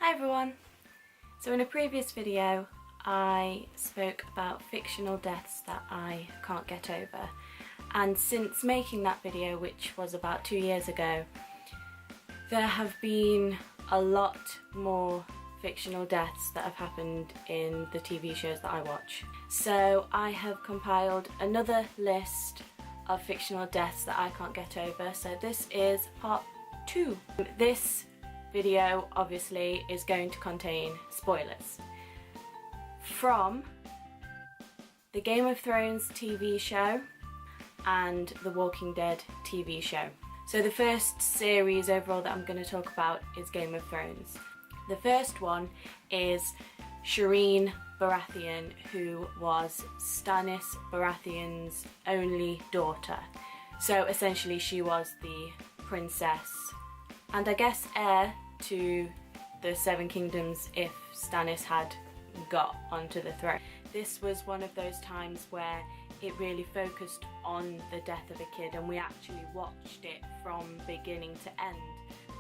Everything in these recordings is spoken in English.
Hi everyone! So in a previous video I spoke about fictional deaths that I can't get over, and since making that video, which was about 2 years ago, there have been a lot more fictional deaths that have happened in the TV shows that I watch. So I have compiled another list of fictional deaths that I can't get over, so this is part 2. This video obviously is going to contain spoilers from the Game of Thrones TV show and the Walking Dead TV show. So the first series overall that I'm going to talk about is Game of Thrones. The first one is Shireen Baratheon, who was Stannis Baratheon's only daughter. So essentially she was the princess and I guess heir to the Seven Kingdoms if Stannis had got onto the throne. This was one of those times where it really focused on the death of a kid and we actually watched it from beginning to end.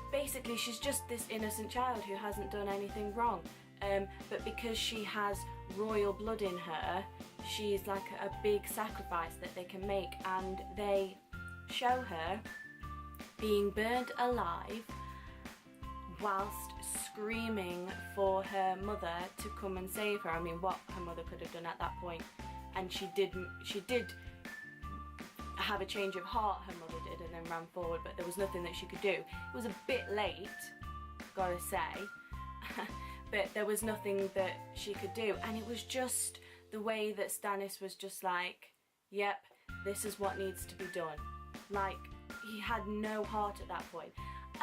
Basically she's just this innocent child who hasn't done anything wrong, but because she has royal blood in her, she's like a big sacrifice that they can make, and they show her being burned alive whilst screaming for her mother to come and save her. I mean, what her mother could have done at that point, and she did have a change of heart, her mother did, and then ran forward, but there was nothing that she could do. It was a bit late, gotta say, but there was nothing that she could do, and it was just the way that Stannis was just like, yep, this is what needs to be done. Like, he had no heart at that point.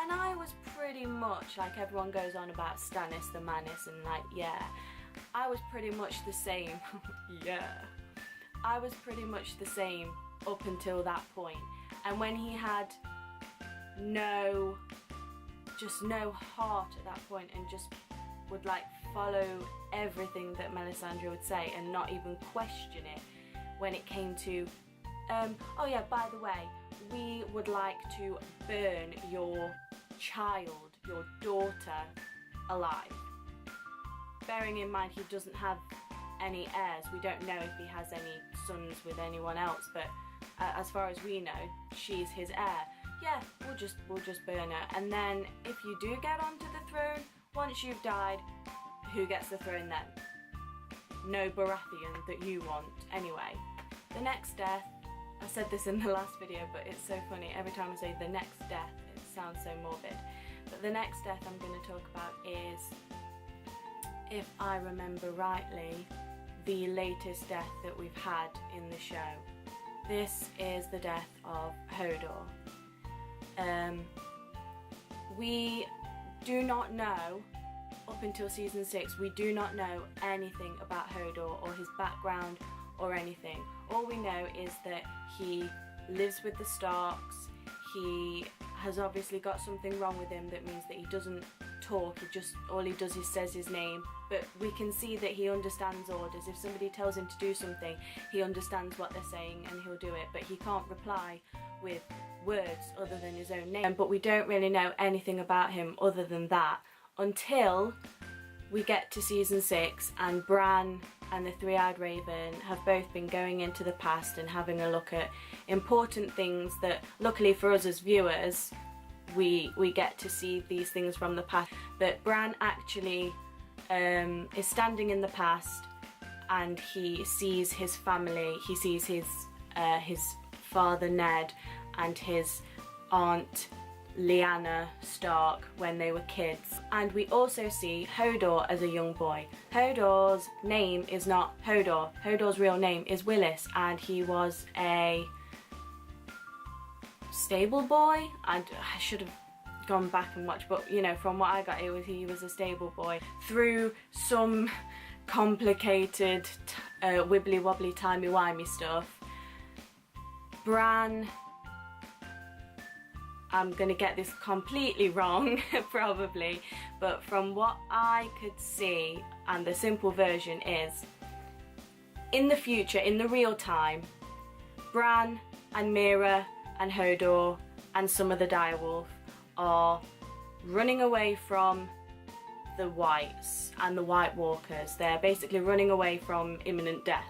And I was pretty much, like everyone goes on about Stannis the Manus and like, yeah, I was pretty much the same. Yeah. I was pretty much the same up until that point. And when he had no heart at that point and just would like follow everything that Melisandre would say and not even question it when it came to, oh yeah, by the way, we would like to burn your child, your daughter, alive. Bearing in mind he doesn't have any heirs, we don't know if he has any sons with anyone else, but as far as we know, she's his heir. Yeah, we'll just burn her, and then if you do get onto the throne, once you've died, who gets the throne then? No Baratheon that you want. Anyway, the next death, I said this in the last video, but it's so funny. Every time I say the next death, it sounds so morbid. But the next death I'm going to talk about is, if I remember rightly, the latest death that we've had in the show. This is the death of Hodor. We do not know, up until season 6, we do not know anything about Hodor or his background or anything. All we know is that he lives with the Starks. He has obviously got something wrong with him that means that he doesn't talk, all he does is says his name, but we can see that he understands orders. If somebody tells him to do something, he understands what they're saying and he'll do it, but he can't reply with words other than his own name. But we don't really know anything about him other than that until we get to season 6 and Bran and the Three-Eyed Raven have both been going into the past and having a look at important things that, luckily for us as viewers, we get to see these things from the past. But Bran actually is standing in the past and he sees his family, he sees his father Ned and his aunt Lyanna Stark when they were kids. And we also see Hodor as a young boy. Hodor's name is not Hodor. Hodor's real name is Willis, and he was a stable boy. I should have gone back and watched, but you know, from what I got, he was a stable boy. Through some complicated wibbly wobbly timey wimey stuff, Bran, I'm gonna get this completely wrong probably, but from what I could see, and the simple version is, in the future, in the real time, Bran and Mira and Hodor and some of the direwolf are running away from the Whites and the White Walkers. They're basically running away from imminent death.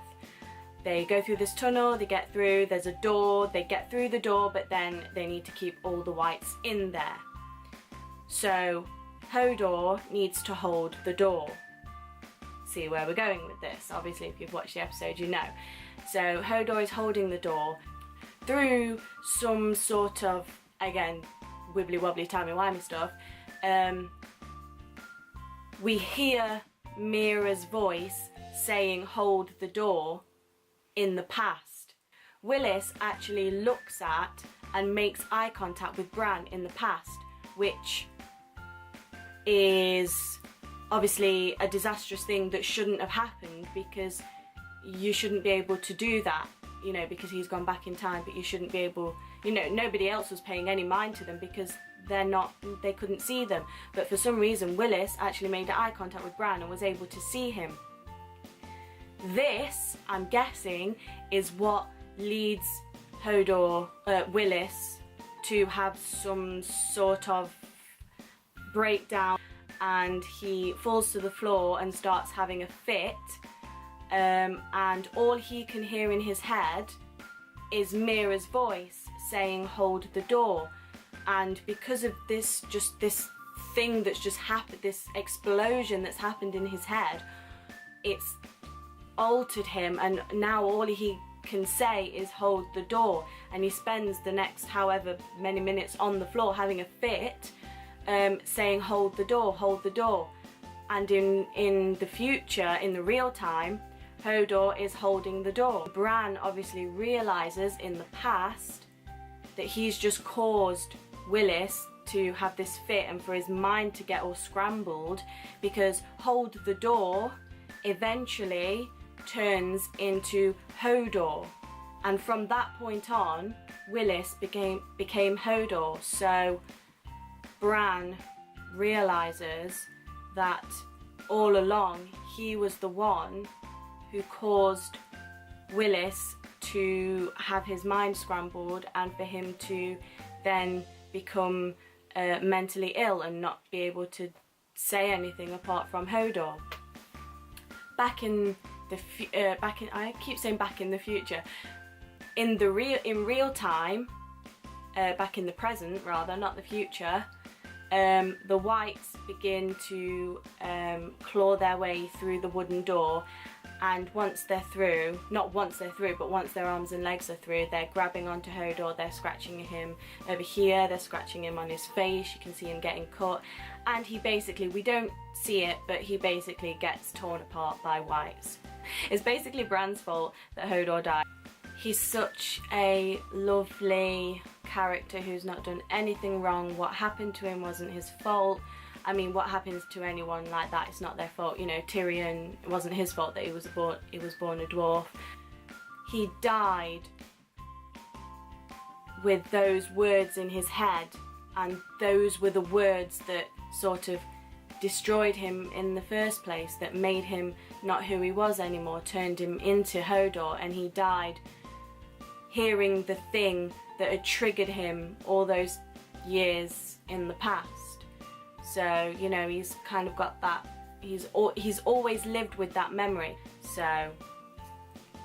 They go through this tunnel, they get through, there's a door, they get through the door, but then they need to keep all the Whites in there. So Hodor needs to hold the door. See where we're going with this. Obviously, if you've watched the episode, you know. So Hodor is holding the door through some sort of, again, wibbly wobbly timey-wimey stuff. We hear Mira's voice saying hold the door in the past. Willis actually looks at and makes eye contact with Bran in the past, which is obviously a disastrous thing that shouldn't have happened, because you shouldn't be able to do that, you know, because he's gone back in time, but you shouldn't be able, you know, nobody else was paying any mind to them because they couldn't see them. But for some reason Willis actually made eye contact with Bran and was able to see him. This, I'm guessing, is what leads Willis to have some sort of breakdown, and he falls to the floor and starts having a fit, and all he can hear in his head is Mira's voice saying hold the door. And because of this thing that's just happened, this explosion that's happened in his head, it's altered him, and now all he can say is hold the door, and he spends the next however many minutes on the floor having a fit, saying hold the door, hold the door. And in the future, in the real time, Hodor is holding the door. Bran obviously realizes in the past that he's just caused Willis to have this fit and for his mind to get all scrambled, because hold the door eventually turns into Hodor, and from that point on Willis became Hodor. So Bran realizes that all along he was the one who caused Willis to have his mind scrambled, and for him to then become mentally ill and not be able to say anything apart from Hodor. I keep saying back in the future. In real time, back in the present rather, not the future, the Whites begin to claw their way through the wooden door, and once they're through, not once they're through, but once their arms and legs are through, they're grabbing onto Hodor, they're scratching him over here, they're scratching him on his face, you can see him getting cut, and he basically, we don't see it, but he basically gets torn apart by Whites. It's basically Bran's fault that Hodor died. He's such a lovely character who's not done anything wrong. What happened to him wasn't his fault. I mean, what happens to anyone like that, it's not their fault. You know, Tyrion, it wasn't his fault that he was born a dwarf. He died with those words in his head, and those were the words that sort of destroyed him in the first place, that made him not who he was anymore, turned him into Hodor, and he died hearing the thing that had triggered him all those years in the past. So, you know, he's kind of got that, he's always lived with that memory. So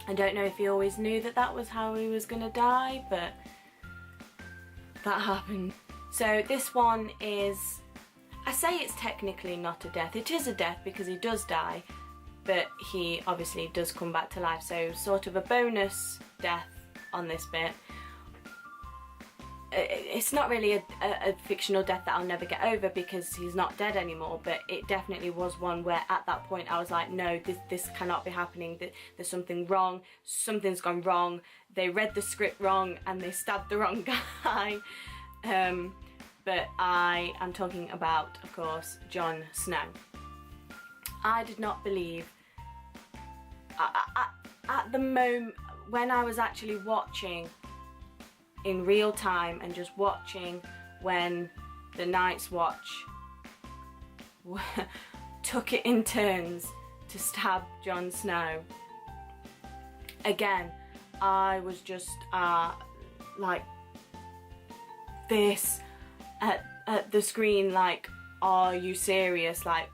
I don't know if he always knew that that was how he was gonna die, but that happened. So this one is, I say it's technically not a death. It is a death because he does die, but he obviously does come back to life. So sort of a bonus death on this bit. It's not really a fictional death that I'll never get over because he's not dead anymore, but it definitely was one where at that point I was like, no, this cannot be happening, there's something wrong, something's gone wrong, they read the script wrong and they stabbed the wrong guy. But I am talking about, of course, Jon Snow. I did not believe, at the moment, when I was actually watching in real time and just watching when the Night's Watch took it in turns to stab Jon Snow. Again, I was just like this at the screen, like, are you serious? Like,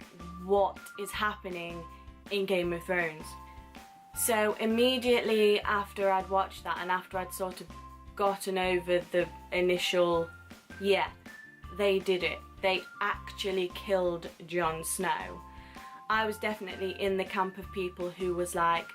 what is happening in Game of Thrones. So immediately after I'd watched that, and after I'd sort of gotten over the initial, yeah, they did it, they actually killed Jon Snow, I was definitely in the camp of people who was like,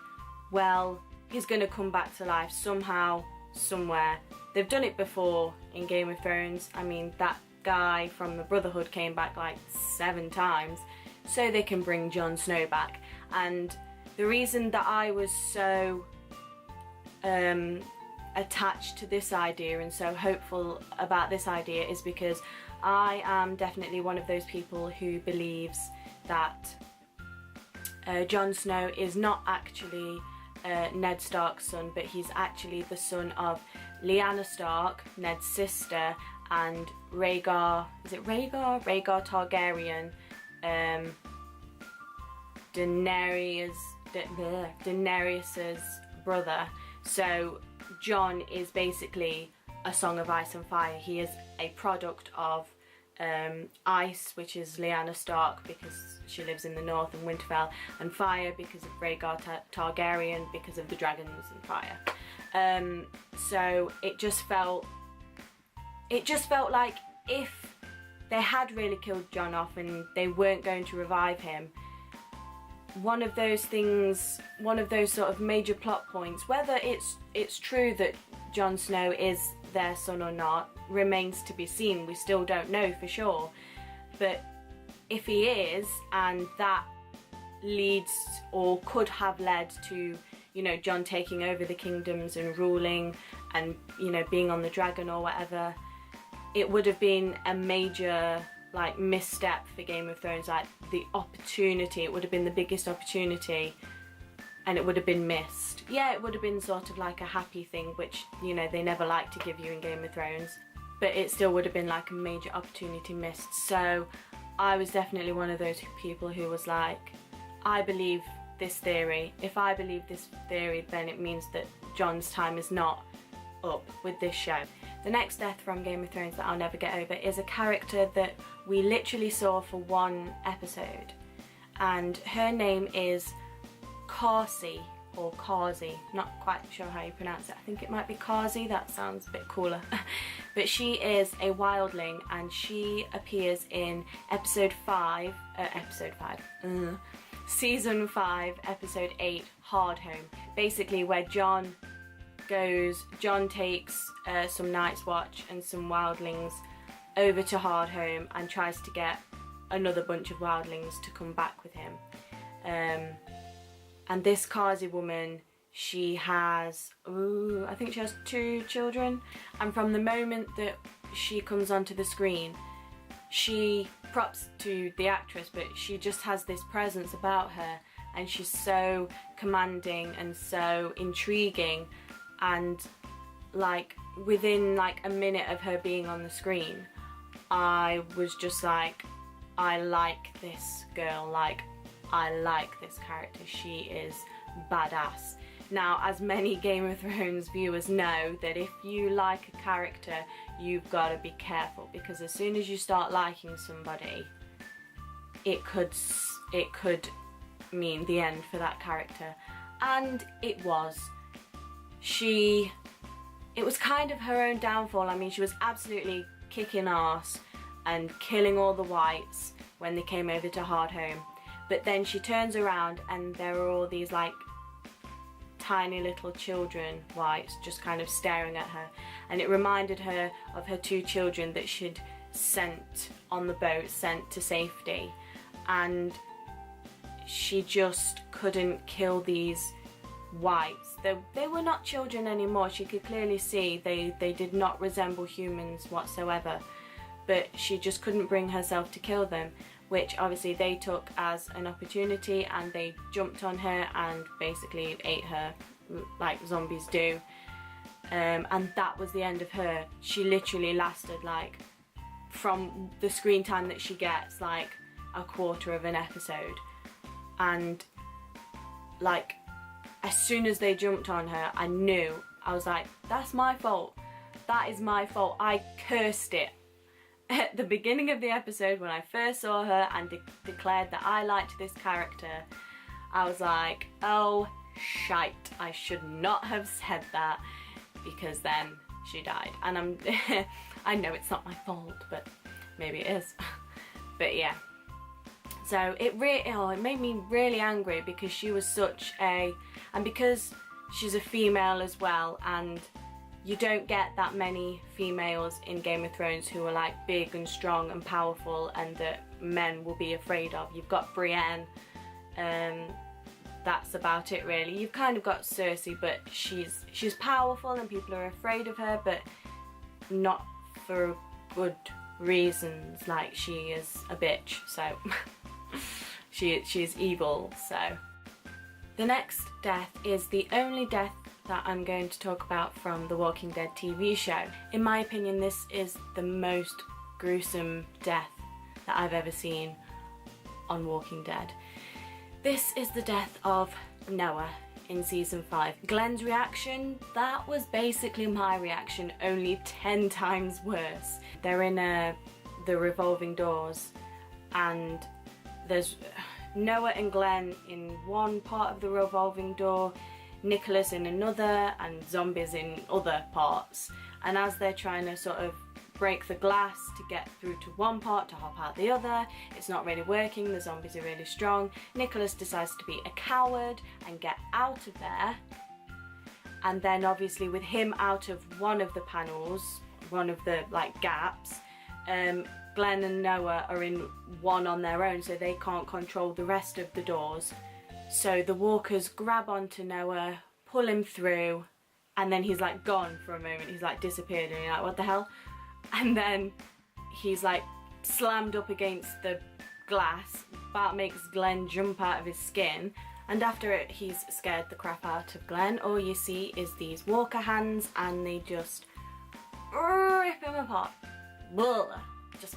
well, he's gonna come back to life somehow, somewhere. They've done it before in Game of Thrones. I mean, that guy from the Brotherhood came back like 7 times, so they can bring Jon Snow back. And the reason that I was so attached to this idea and so hopeful about this idea is because I am definitely one of those people who believes that Jon Snow is not actually Ned Stark's son, but he's actually the son of Lyanna Stark, Ned's sister, and Rhaegar, is it Rhaegar? Rhaegar Targaryen, Daenerys's brother. So Jon is basically a Song of Ice and Fire. He is a product of Ice, which is Lyanna Stark because she lives in the north in Winterfell, and Fire because of Rhaegar Targaryen because of the dragons and fire. So it just felt like if they had really killed Jon off and they weren't going to revive him, one of those things, one of those sort of major plot points, whether it's true that Jon Snow is their son or not remains to be seen. We still don't know for sure, but if he is, and that leads or could have led to, you know, Jon taking over the kingdoms and ruling and, you know, being on the dragon or whatever, it would have been a major like misstep for Game of Thrones. Like the opportunity, it would have been the biggest opportunity and it would have been missed. Yeah, it would have been sort of like a happy thing, which, you know, they never like to give you in Game of Thrones, but it still would have been like a major opportunity missed. So I was definitely one of those people who was like, I believe this theory. If I believe this theory, then it means that Jon's time is not up with this show. The next death from Game of Thrones that I'll never get over is a character that we literally saw for 1 episode, and her name is Cassie, or Cassie, not quite sure how you pronounce it. I think it might be Cassie, that sounds a bit cooler. But she is a wildling and she appears in season 5, episode 8, Hard Home. Basically where Jon takes some Night's Watch and some wildlings over to Hard Home and tries to get another bunch of wildlings to come back with him. And this Cassie woman, she has, I think she has 2 children, and from the moment that she comes onto the screen, she, props to the actress, but she just has this presence about her, and she's so commanding and so intriguing, and like within like a minute of her being on the screen, I was just like, I like this girl, like I like this character, she is badass. Now, as many Game of Thrones viewers know, that if you like a character, you've got to be careful, because as soon as you start liking somebody, it could mean the end for that character. And it was. It was kind of her own downfall. I mean, she was absolutely kicking ass and killing all the whites when they came over to Hard Home. But then she turns around and there are all these like tiny little children, whites, just kind of staring at her. And it reminded her of her 2 children that she'd sent on the boat, sent to safety. And she just couldn't kill these whites. They were not children anymore. She could clearly see they did not resemble humans whatsoever. But she just couldn't bring herself to kill them, which obviously they took as an opportunity and they jumped on her and basically ate her like zombies do. And that was the end of her. She literally lasted, like, from the screen time that she gets, like a quarter of an episode. And like, as soon as they jumped on her, I knew, I was like, that's my fault. That is my fault. I cursed it. at the beginning of the episode when I first saw her and declared that I liked this character, I was like, oh shite, I should not have said that, because then she died. And I know it's not my fault, but maybe it is. But yeah. So it made me really angry, because she was and because she's a female as well, and you don't get that many females in Game of Thrones who are like big and strong and powerful and that men will be afraid of. You've got Brienne, that's about it really. You've kind of got Cersei, but she's powerful and people are afraid of her, but not for good reasons. Like, she is a bitch, so she's evil. So the next death is the only death that I'm going to talk about from the Walking Dead TV show. In my opinion, this is the most gruesome death that I've ever seen on Walking Dead. This is the death of Noah in season 5. Glenn's reaction, that was basically my reaction, only 10 times worse. They're in the revolving doors, and there's Noah and Glenn in one part of the revolving door, Nicholas in another, and zombies in other parts. And as they're trying to sort of break the glass to get through to one part to hop out the other, it's not really working, the zombies are really strong. Nicholas decides to be a coward and get out of there. And then obviously with him out of one of the panels, one of the like gaps, Glenn and Noah are in one on their own, so they can't control the rest of the doors. So the walkers grab onto Noah, pull him through, and then he's like gone for a moment. He's like disappeared, and you're like, what the hell? And then he's like slammed up against the glass. That makes Glenn jump out of his skin. And after it, he's scared the crap out of Glenn. All you see is these walker hands, and they just rip him apart. Just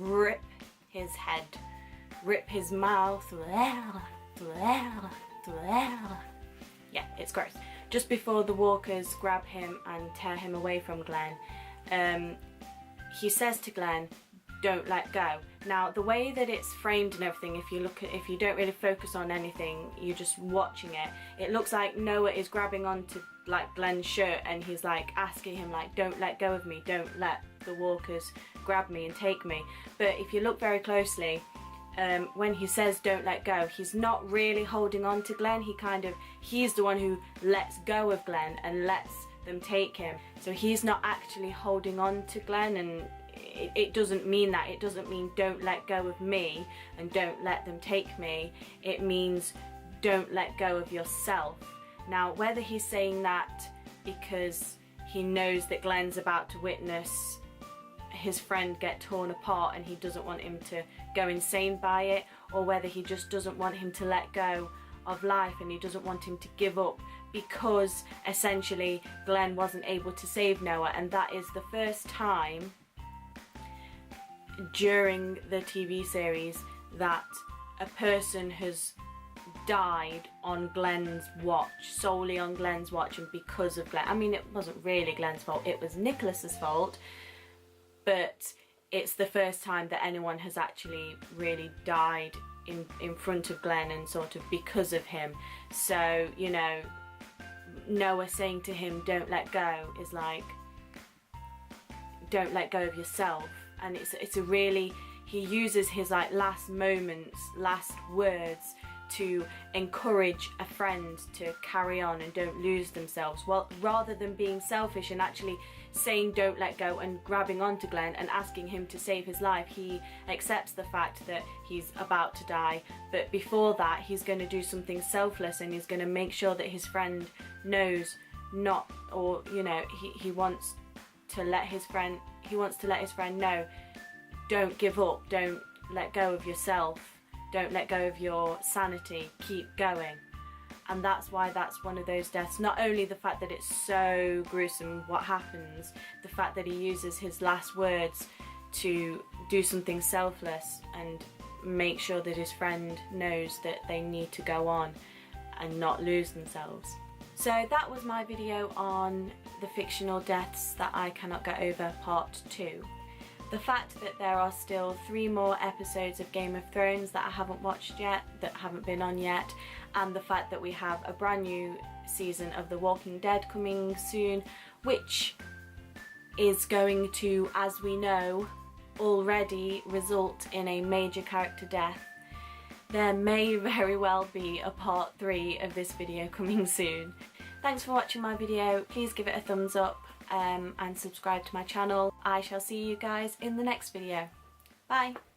rip his head, rip his mouth. Yeah, it's gross. Just before the walkers grab him and tear him away from Glenn, he says to Glenn, don't let go. Now the way that it's framed and everything, if you don't really focus on anything, you're just watching it, it looks like Noah is grabbing onto like Glenn's shirt, and he's like asking him like, don't let go of me, don't let the walkers grab me and take me. But if you look very closely, when he says don't let go, he's not really holding on to Glenn. He's the one who lets go of Glenn and lets them take him. So he's not actually holding on to Glenn, and it doesn't mean that. It doesn't mean don't let go of me and don't let them take me. It means don't let go of yourself. Now, whether he's saying that because he knows that Glenn's about to witness his friend get torn apart and he doesn't want him to go insane by it, or whether he just doesn't want him to let go of life and he doesn't want him to give up because essentially Glenn wasn't able to save Noah. And that is the first time during the TV series that a person has died on Glenn's watch, solely on Glenn's watch, and because of Glenn. I mean, it wasn't really Glenn's fault, it was Nicholas's fault, but it's the first time that anyone has actually really died in front of Glenn and sort of because of him. So, you know, Noah saying to him don't let go is like, don't let go of yourself. And it's a really, he uses his like last moments, last words to encourage a friend to carry on and don't lose themselves. Well, rather than being selfish and actually saying don't let go and grabbing onto Glenn and asking him to save his life, he accepts the fact that he's about to die. But before that, he's going to do something selfless, and he's going to make sure that his friend knows not, or you know, he wants to let his friend know, don't give up, don't let go of yourself, don't let go of your sanity, keep going. And that's why that's one of those deaths. Not only the fact that it's so gruesome what happens, the fact that he uses his last words to do something selfless and make sure that his friend knows that they need to go on and not lose themselves. So that was my video on the fictional deaths that I cannot get over, part 2. The fact that there are still 3 more episodes of Game of Thrones that I haven't watched yet, that haven't been on yet, and the fact that we have a brand new season of The Walking Dead coming soon, which is going to, as we know, already result in a major character death. There may very well be a part 3 of this video coming soon. Thanks for watching my video. Please give it a thumbs up and subscribe to my channel. I shall see you guys in the next video. Bye!